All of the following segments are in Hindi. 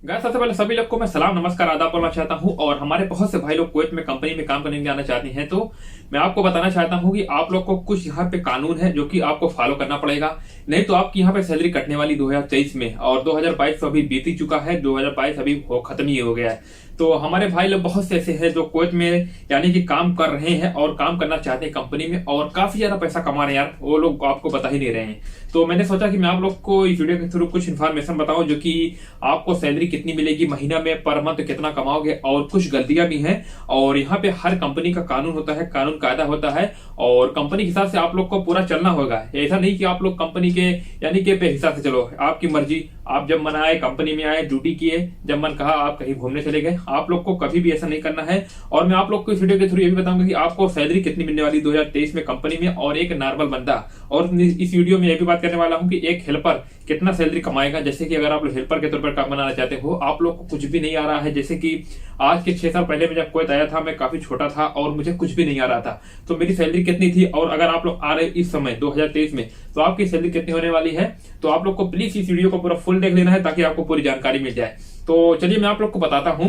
गाइस सबसे पहले सभी लोग को मैं सलाम नमस्कार आदाब बोलना चाहता हूं। और हमारे बहुत से भाई लोग कुवैत में कंपनी में काम करने के लिए आना चाहते हैं, तो मैं आपको बताना चाहता हूं कि आप लोग को कुछ यहाँ पे कानून है जो कि आपको फॉलो करना पड़ेगा। नहीं तो आपकी यहाँ पे सैलरी कटने वाली 2023 में, और 2022 तो अभी बीत ही चुका है, 2022 अभी खत्म ही हो गया है। तो हमारे भाई लोग बहुत से ऐसे हैं जो कुवैत में यानी कि काम कर रहे हैं और काम करना चाहते हैं कंपनी में, और काफी ज्यादा पैसा कमा रहे हैं यार। वो लोग आपको बता ही नहीं रहे हैं। तो मैंने सोचा कि मैं आप लोग को इस वीडियो के थ्रू कुछ इन्फॉर्मेशन बताऊं, जो कि आपको सैलरी कितनी मिलेगी महीना में, पर मंथ कितना कमाओगे, और कुछ गलतियां भी हैं। और यहाँ पे हर कंपनी का कानून होता है, कानून कायदा होता है, और कंपनी के हिसाब से आप लोग को पूरा चलना होगा। ऐसा नहीं कि आप लोग कंपनी के यानी कि पे हिसाब से चलो, आपकी मर्जी। आप जब मन आए कंपनी में आए, ड्यूटी किए, जब मन कहा आप कहीं घूमने चले गए। आप लोग को कभी भी ऐसा नहीं करना है। और मैं आप लोग को इस वीडियो के थ्रू ये भी बताऊंगा कि आपको सैलरी कितनी मिलने वाली 2023 में कंपनी में, और एक नॉर्मल बंदा। और इस वीडियो में ये भी बात करने वाला हूं कि एक हेल्पर कितना सैलरी कमाएगा। जैसे कि अगर आप लोग हेल्पर के तौर पर काम बनाना चाहते हो, आप लोग को कुछ भी नहीं आ रहा है। जैसे कि आज के 6 साल पहले मैं जब कुवैत आया था, मैं काफी छोटा था और मुझे कुछ भी नहीं आ रहा था। तो मेरी सैलरी कितनी थी, और अगर आप लोग आ रहे इस समय 2023 में, तो आपकी सैलरी कितनी होने वाली है। तो आप लोग को प्लीज इस वीडियो को पूरा फुल देख लेना है, ताकि आपको पूरी जानकारी मिल जाए। तो चलिए मैं आप लोग को बताता हूं।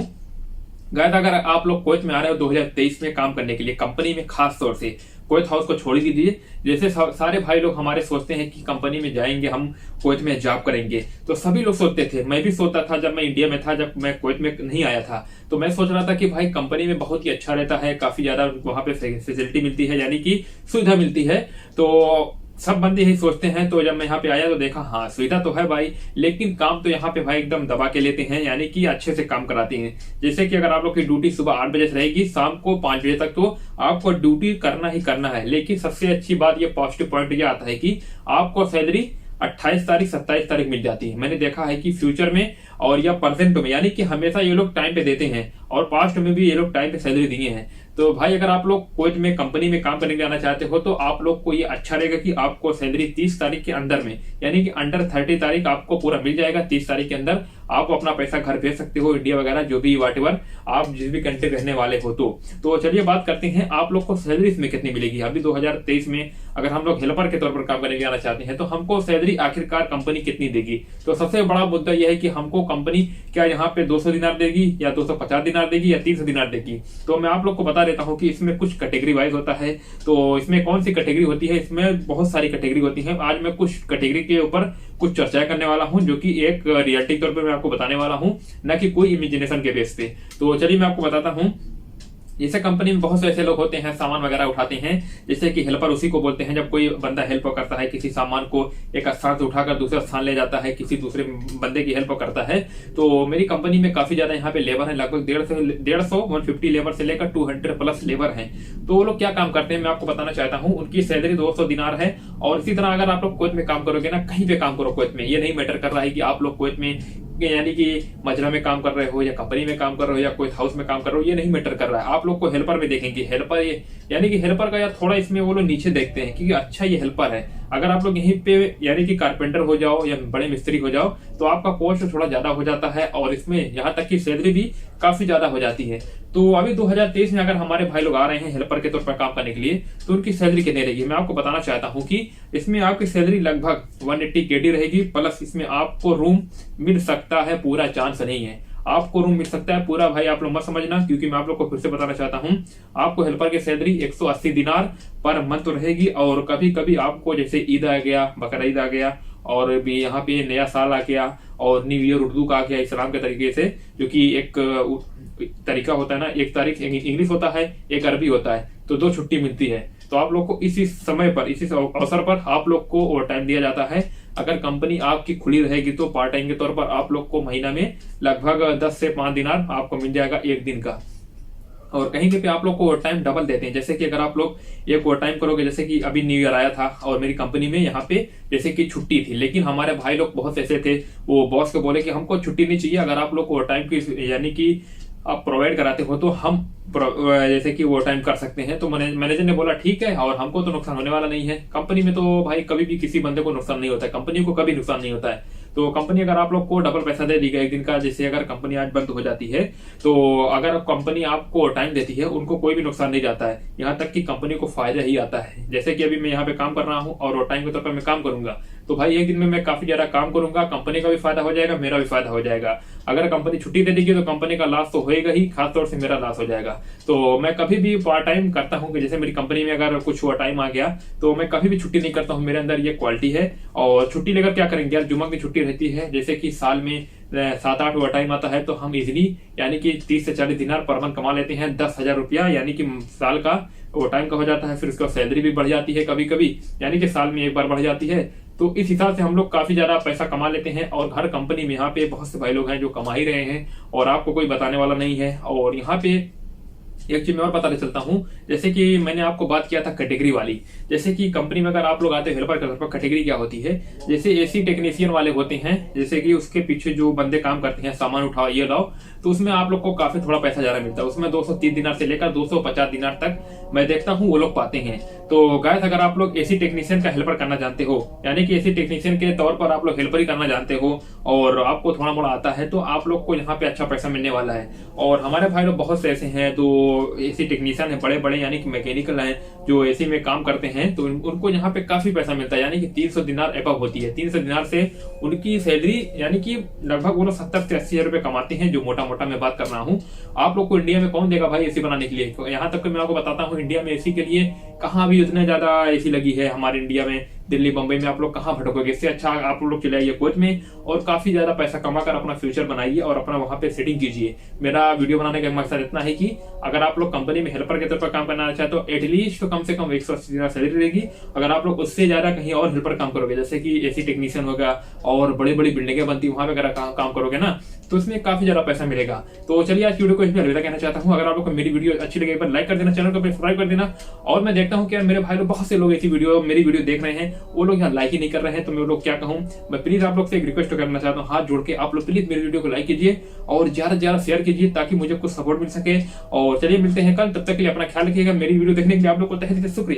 गाइस अगर आप लोग कुवैत में आ रहे हो 2023 में काम करने के लिए कंपनी में, खास तौर से कुवैत हाउस को छोड़ दीजिए। जैसे सारे भाई लोग हमारे सोचते हैं कि कंपनी में जाएंगे, हम कुवैत में जॉब करेंगे। तो सभी लोग सोचते थे, मैं भी सोचता था जब मैं इंडिया में था, जब मैं कुवैत में नहीं आया था। तो मैं सोच रहा था कि भाई कंपनी में बहुत ही अच्छा रहता है, काफी ज्यादा वहां पे फैसिलिटी मिलती है, यानी कि सुविधा मिलती है। तो सब बंदे ही सोचते हैं। तो जब मैं यहाँ पे आया तो देखा, हाँ सुविधा तो है भाई, लेकिन काम तो यहाँ पे भाई एकदम दबा के लेते हैं, यानी कि अच्छे से काम कराते हैं। जैसे कि अगर आप लोग की ड्यूटी सुबह 8 बजे से रहेगी, शाम को 5 बजे तक, तो आपको ड्यूटी करना ही करना है। लेकिन सबसे अच्छी बात, ये पॉजिटिव पॉइंट ये आता है कि आपको सैलरी 28 तारीख 27 तारीख मिल जाती है। मैंने देखा है कि फ्यूचर में और या प्रेजेंट में, यानी कि हमेशा ये लोग टाइम पे देते हैं, और पास्ट में भी ये लोग टाइम पे सैलरी दिए हैं। तो भाई अगर आप लोग कुवैत में कंपनी में काम करने जाना चाहते हो, तो आप लोग को ये अच्छा रहेगा कि आपको सैलरी 30 तारीख के अंदर में, यानी कि अंडर 30 तारीख आपको पूरा मिल जाएगा। 30 तारीख के अंदर आप अपना पैसा घर भेज सकते हो, इंडिया वगैरह जो भी वाटेवर आप जिस भी कंट्री रहने वाले हो। तो चलिए बात करते हैं आप लोग को सैलरी इसमें कितनी मिलेगी अभी 2023 में। अगर हम लोग हेल्पर के तौर पर काम करने जाना चाहते हैं, तो हमको सैलरी आखिरकार कंपनी कितनी देगी। तो सबसे बड़ा मुद्दा यह है कि हमको कंपनी क्या यहाँ पे 200 दिनार देगी, या 250 दिनार देगी, या 300 दिनार देगी। तो मैं आप लोग को बता देता हूँ कि इसमें कुछ कैटेगरी वाइज होता है। तो इसमें कौन सी कैटेगरी होती है, इसमें बहुत सारी कैटेगरी होती है। आज मैं कुछ कैटेगरी के ऊपर कुछ चर्चाएं करने वाला हूं, जो कि एक रियलिटी तौर पे मैं आपको बताने वाला हूं, न कि कोई इमेजिनेशन के बेस पे। तो चलिए मैं आपको बताता हूं। जैसे कंपनी में बहुत से ऐसे लोग होते हैं, सामान वगैरह उठाते हैं। जैसे कि हेल्पर उसी को बोलते हैं, जब कोई बंदा हेल्प करता है, किसी सामान को एक स्थान से उठाकर दूसरे स्थान ले जाता है, किसी दूसरे बंदे की हेल्प करता है। तो मेरी कंपनी में काफी ज्यादा यहाँ पे लेबर है, लगभग 150 लेबर से लेकर 200 प्लस लेबर है। तो वो लोग क्या काम करते हैं मैं आपको बताना चाहता हूँ। उनकी सैलरी 200 दिनार है। और इसी तरह अगर आप लोग कुवैत में काम करोगे ना, कहीं पे काम करो कुवैत में, ये नहीं मैटर कर रहा है कि आप लोग कुवैत में यानी कि मजरा में काम कर रहे हो, या कंपनी में काम कर रहे हो, या कोई हाउस में काम कर रहे हो, ये नहीं मैटर कर रहा है। आप लोग को हेल्पर में देखेंगे। हेल्पर ये यानी कि हेल्पर का यार थोड़ा इसमें वो लोग नीचे देखते हैं, क्योंकि अच्छा ये हेल्पर है। अगर आप लोग यहीं पे यानी कि कारपेंटर हो जाओ या बड़े मिस्त्री हो जाओ, तो आपका कॉस्ट थोड़ा ज्यादा हो जाता है, और इसमें यहाँ तक की सैलरी भी काफी ज्यादा हो जाती है। तो अभी 2023 में अगर हमारे भाई लोग आ रहे हैं हेल्पर के तौर पर काम करने के लिए, तो उनकी सैलरी कितनी रहेगी मैं आपको बताना चाहता हूँ। कि इसमें आपकी सैलरी लगभग 180 KD रहेगी, प्लस इसमें आपको रूम मिल सकता है, पूरा चांस नहीं है आपको रूम मिल सकता है पूरा। भाई आप लोग मत समझना, क्योंकि मैं आप लोग को फिर से बताना चाहता हूँ। आपको हेल्पर की सैलरी 180 दिनार पर मंथ रहेगी। और कभी कभी आपको जैसे ईद आ गया, बकरा आ गया, और भी यहाँ पे नया साल आ गया, और न्यू ईयर उर्दू का आ गया इस्लाम के तरीके से, जो कि एक तरीका होता है ना, एक तारीख इंग्लिश होता है, एक अरबी होता है, तो 2 छुट्टी मिलती है। तो आप लोग को इसी समय पर, इसी अवसर पर आप लोग को ओवर टाइम दिया जाता है। अगर कंपनी आपकी खुली रहेगी, तो पार्ट टाइम के तौर पर आप लोग को महीना में लगभग 10 से 5 दिनार आपको मिल जाएगा एक दिन का। और कहीं पे आप लोग को ओवर टाइम डबल देते हैं। जैसे कि अगर आप लोग एक ओवर टाइम करोगे, जैसे कि अभी न्यू ईयर आया था, और मेरी कंपनी में यहाँ पे जैसे कि छुट्टी थी, लेकिन हमारे भाई लोग बहुत ऐसे थे, वो बॉस को बोले कि हमको छुट्टी नहीं चाहिए, अगर आप लोग ओवर टाइम की यानी कि आप प्रोवाइड कराते हो, तो हम जैसे कि वो टाइम कर सकते हैं। तो मैनेजर ने बोला ठीक है, और हमको तो नुकसान होने वाला नहीं है। कंपनी में तो भाई कभी भी किसी बंदे को नुकसान नहीं होता है, कंपनी को कभी नुकसान नहीं होता है। तो कंपनी अगर आप लोग को डबल पैसा दे देगा एक दिन का, जैसे अगर कंपनी आज बंद हो जाती है, तो अगर कंपनी आपको टाइम देती है, उनको कोई भी नुकसान नहीं जाता है, यहाँ तक कि कंपनी को फायदा ही आता है। जैसे कि अभी मैं यहाँ पे काम कर रहा हूँ और टाइम के तौर पर मैं काम करूंगा, तो भाई एक दिन में मैं काफी ज्यादा काम करूंगा, कंपनी का भी फायदा हो जाएगा, मेरा भी फायदा हो जाएगा। अगर कंपनी छुट्टी दे देगी तो कंपनी का लॉस तो होएगा ही, खासतौर से मेरा लॉस हो जाएगा। तो मैं कभी भी पार्ट टाइम करता हूँ कि जैसे मेरी कंपनी में अगर कुछ हुआ टाइम आ गया तो मैं कभी भी छुट्टी नहीं करता हूँ, मेरे अंदर ये क्वालिटी है। और छुट्टी लेकर क्या करेंगे यार, जुम्मा की छुट्टी रहती है, जैसे कि साल में 7-8 ओवर टाइम आता है, तो हम इजिली यानी कि 30 से 40 दिनार पर मंथ कमा लेते हैं, 10,000 रुपया यानी कि साल का ओवर टाइम का हो जाता है। फिर उसका सैलरी भी बढ़ जाती है कभी कभी, यानी कि साल में एक बार बढ़ जाती है। तो इस हिसाब से हम लोग काफी ज्यादा पैसा कमा लेते हैं। और हर कंपनी में यहाँ पे बहुत से भाई लोग हैं जो कमा ही रहे हैं और आपको कोई बताने वाला नहीं है। और यहाँ पे एक चीज मैं और बताने चलता हूँ, जैसे कि मैंने आपको बात किया था कैटेगरी वाली। जैसे कि कंपनी में अगर आप लोग आते हैं हेल्पर के तौर पर, कैटेगरी क्या होती है, जैसे एसी टेक्नीशियन वाले होते हैं, जैसे कि उसके पीछे जो बंदे काम करते हैं, सामान उठाओ ये लाओ, तो उसमें आप लोग को काफी थोड़ा पैसा ज्यादा मिलता है। उसमें 230 दिनार से लेकर 250 दिनार तक मैं देखता हूँ वो लोग पाते हैं। तो गाइस अगर आप लोग एसी टेक्नीशियन का हेल्पर करना जानते हो, यानी कि एसी टेक्नीशियन के तौर पर आप लोग हेल्पर ही करना जानते हो और आपको थोड़ा मोड़ा आता है, तो आप लोग को यहाँ पे अच्छा पैसा मिलने वाला है। और हमारे भाई लोग बहुत से ऐसे हैं जो एसी टेक्नीशियन है, बड़े बड़े यानी कि मैकेनिकल हैं, जो एसी में काम करते हैं, तो उनको यहाँ पे काफी पैसा मिलता है, यानी कि 300 दिनार एबव होती है। 300 दिनार से उनकी सैलरी यानी कि लगभग वो लोग 70 से 80 हजार रुपए कमाते हैं, जो मोटा मोटा मैं बात कर रहा हूँ। आप लोग को इंडिया में कौन देगा भाई एसी बनाने के लिए? तो यहाँ तक कि मैं आपको बताता हूँ, इंडिया में एसी के लिए कहाँ भी उतने ज्यादा एसी लगी है हमारे इंडिया में, दिल्ली बंबई में आप लोग कहाँ भटकोगे? इससे अच्छा आप लोग चलाइए कोच में और काफी ज्यादा पैसा कमाकर अपना फ्यूचर बनाइए और अपना वहां पे सेटिंग कीजिए। मेरा वीडियो बनाने का मकसद इतना है कि अगर आप लोग कंपनी में हेल्पर के तौर पर काम करना चाहते तो एटलीस्ट तो कम से कम 180 दिनार सैलरी रहेगी। अगर आप लोग उससे ज्यादा कहीं और हेल्पर काम करोगे, जैसे कि एसी टेक्नीशियन होगा और बड़ी बड़ी बिल्डिंगें बनती वहां पे अगर काम करोगे ना, तो इसमें काफी ज्यादा पैसा मिलेगा। तो चलिए आज की वीडियो को इसमें अलविदा कहना चाहता हूँ। अगर आप लोग को मेरी वीडियो अच्छी लगे एक बार लाइक कर देना, चैनल को सब्सक्राइब कर देना। और मैं देखता हूँ कि यार मेरे भाई लोग बहुत से लोग ऐसी वीडियो मेरी वीडियो देख रहे हैं, वो लोग यहाँ लाइक ही नहीं कर रहे हैं, तो मैं लोग क्या कहूँ। मैं प्लीज आप लोग से एक रिक्वेस्ट करना चाहता हूँ, हाथ जोड़ के आप लोग प्लीज मेरी वीडियो को लाइक कीजिए और ज्यादा से ज्यादा शेयर कीजिए ताकि मुझे कुछ सपोर्ट मिल सके। और चलिए मिलते हैं कल, तब तक के लिए अपना ख्याल रखिएगा। मेरी वीडियो देखने के लिए आप लोग को तहे दिल से शुक्रिया।